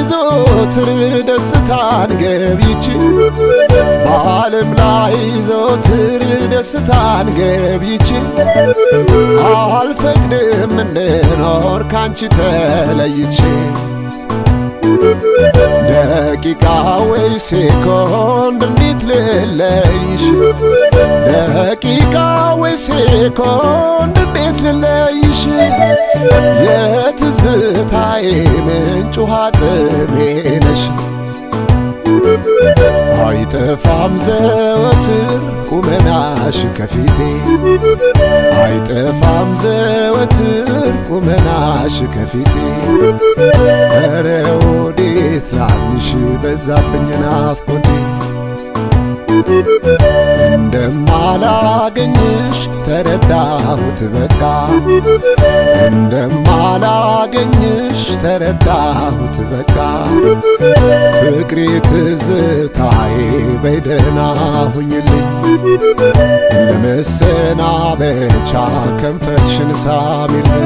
ዘወትር ደስታን ገብይቼ በዓለም ላይ ዘወትር ደስታን ገብይቼ አልፈቅድም እንድኖር ካንቺ ተለይቼ ደቂቃ ወይ ሴኮንድ እንዴት ልለይሽ ደቂቃ ወይ ሴኮንድ እንዴት ልለይሽ የትዝታዬ ምንጭ ውሃ ጥሜ ነሽ አይጠፋም ዘወትር ቁመናሽ ከፊቴ አይጠፋም ዘወትር ቁመናሽ ከፊቴ ኧረ ወዴት ላግኝሽ በዛብኝ ናፍቆቴ እንደማላገኝሽ ተረዳሁት በቃ እንደማላገኝሽ ተረዳሁት በቃ ፍቅሬ ትዝታዬ በደህና ሁኝልኝ ለመሰናበቻ ከንፈርሽን ሳሚልኝ